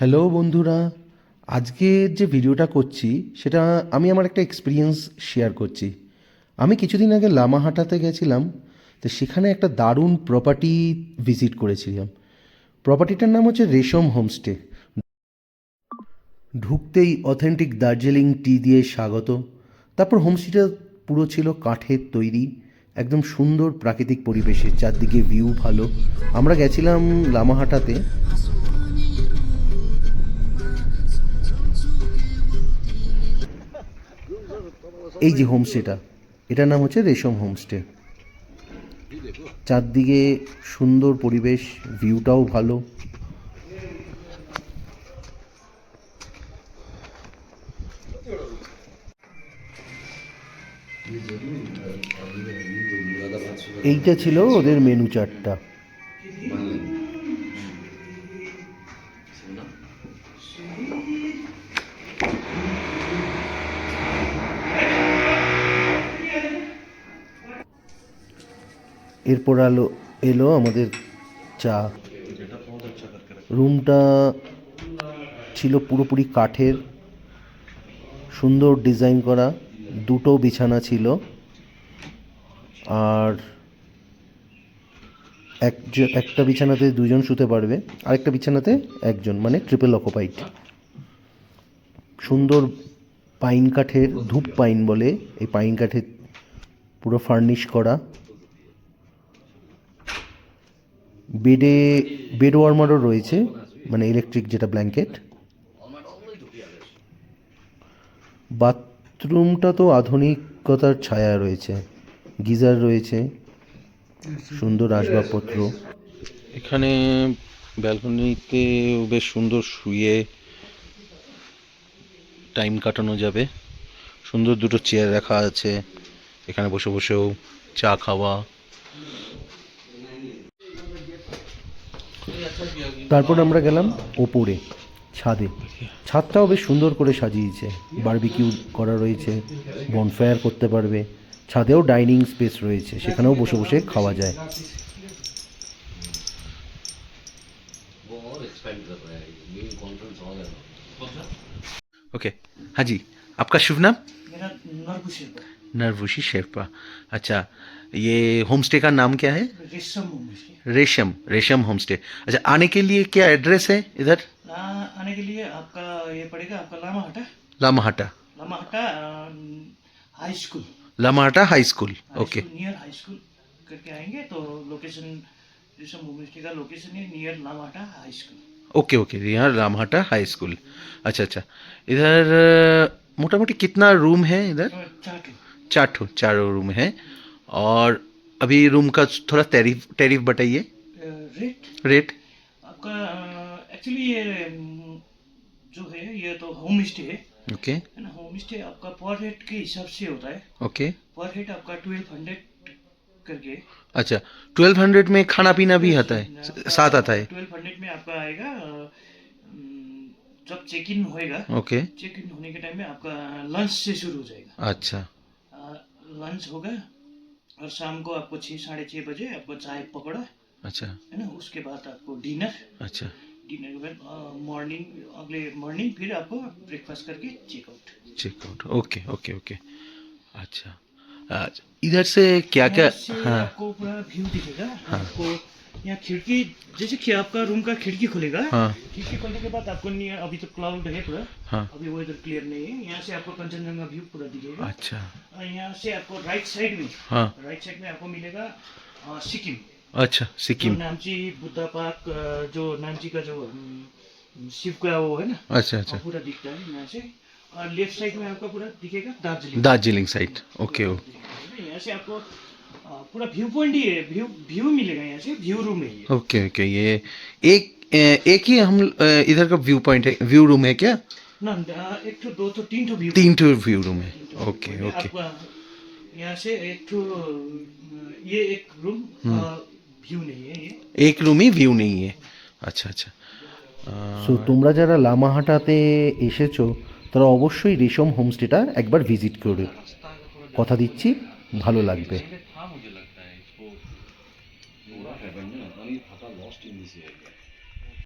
Hello বন্ধুরা, আজকের যে ভিডিওটা করছি সেটা আমি আমার একটা এক্সপিরিয়েন্স শেয়ার করছি। আমি কিছুদিন আগে লামাহাটাতে গেছিলাম, তো সেখানে একটা দারুণ প্রপার্টি ভিজিট করেছিলাম। প্রপার্টিটার নাম হচ্ছে রেশম হোমস্টে। ঢুকতেই অথেন্টিক দার্জিলিং টি দিয়ে স্বাগত। তারপর হোমস্টেটা পুরো ছিল কাঠের তৈরি, একদম সুন্দর প্রাকৃতিক পরিবেশে, চারদিকে ভিউ ভালো। আমরা গেছিলাম লামাহাটাতে। এই যে হোমস্টেটা, এটার নাম হচ্ছে রেশম হোমস্টে। চারদিকে সুন্দর পরিবেশ, ভিউটাও ভালো। এইটা ছিল ওদের মেনু চার্টটা। এরপর এলো আমাদের চা। রুমটা ছিল পুরোপুরি কাঠের, সুন্দর ডিজাইন করা। দুটো বিছানা ছিল, আর একটা বিছানাতে দুজন শুতে পারবে, আরেকটা বিছানাতে একজন, মানে ট্রিপল অকুপাইড। সুন্দর পাইন কাঠের, ধূপ পাইন বলে এই পাইন কাঠের পুরো ফার্নিশ করা। বেড ওয়ার্মারও রয়েছে, মানে ইলেকট্রিক যেটা ব্ল্যাঙ্কেট। বাথরুমটা তো আধুনিকতার ছায়া রয়েছে, গিজার রয়েছে, সুন্দর আসবাবপত্র। এখানে ব্যালকনিতে বেশ সুন্দর শুয়ে টাইম কাটানো যাবে। সুন্দর দুটো চেয়ার রাখা আছে, এখানে বসে বসেও চা খাওয়া। তারপর আমরা গেলাম ওপরে, ছাদে। ছাদটাও বেশ সুন্দর করে সাজিয়েছে, বারবিকিউ করা রয়েছে, বনফায়ার করতে পারবে। ছাদেও ডাইনিং স্পেস রয়েছে, সেখানেও বসে বসে খাওয়া যায়। ओके, हाँ जी, आपका शुभ नाम? मेरा नरभू शेर्पा। नरभूषी शेरपा। अच्छा, ये होमस्टे का नाम क्या है? रेशम होमस्टे। रेशम होमस्टे। अच्छा, आने के लिए क्या एड्रेस है इधर? आने के लिए आपका ये पड़ेगा, आपका Lamahatta. Lamahatta. Lamahatta high school. Lamahatta high school. Okay near high school करके आएंगे तो लोकेशन, रेशम होमस्टे का लोकेशन है near Lamahatta high school. Okay okay, यहाँ लामाहाटा हाई स्कूल। अच्छा अच्छा, इधर मोटामोटी कितना रूम है इधर? चारों रूम है। और अभी रूम का थोड़ा टैरिफ बताइए। रेट रेट आपका एक्चुअली ये जो है ये तो होम स्टे है ओके ना। होम स्टे आपका पर हेड के हिसाब से होता है। ओके। पर हेड आपका 1200 करके। अच्छा, 1200 में खाना पीना भी आता है, साथ आता है? 1200 में आपका आएगा जब चेक इन होएगा। ओके। चेक इन होने के टाइम में आपका लंच से शुरू हो जाएगा। अच्छा। लंच होगा और शाम को आपको 6-6:30 बजे आपको चाय पकौड़ा, अच्छा है ना। उसके बाद आपको डिनर। अच्छा। डिनर के बाद मॉर्निंग, अगले मॉर्निंग फिर आपको ब्रेकफास्ट करके checkout. Checkout. Okay okay okay. अच्छा, इधर से क्या क्या? हाँ आपको पूरा व्यू दिखेगा। हाँ। आपको यहाँ खिड़की, जैसे कि आपका रूम का खिड़की खुलेगा। हाँ खिड़की खोलने के बाद आपको नियर, अभी तो क्लाउड है पूरा, हाँ। अभी वेदर क्लियर नहीं है। यहाँ से आपको कंचनजंगा व्यू पूरा दिखेगा। अच्छा। और यहाँ से आपको राइट साइड में, हाँ। राइट साइड में आपको मिलेगा सिक्किम। अच्छा, सिक्किम। जो नामची बुद्धा पार्क, जो नामची का जो शिव का वो है ना। अच्छा अच्छा। पूरा दिखता है यहाँ से। और लेफ्ट साइड में आपका पूरा दिखेगा Darjeeling. Darjeeling side. Okay okay यहाँ से आपको पूरा व्यू पॉइंट ही है, व्यू मिलेगा यहाँ से, व्यू रूम है ये। Okay okay. ये एक ही हम इधर का व्यू पॉइंट है, व्यू रूम है क्या? ना, एक तो दो तो तीन तो व्यू, 3 व्यू रूम है। Okay okay. आपका यहाँ से एक तो ये एक रूम व्यू नहीं है, ये एक रूम ही व्यू नहीं है। अच्छा अच्छा। সো তোমরা যারা লামাহাটাতে এসেছো তারা অবশ্যই রেশম হোমস্টেটা একবার ভিজিট করবে। কথা দিচ্ছি ভালো লাগবে। था मुझे लगता है इसको पूरा revenue lost in this area.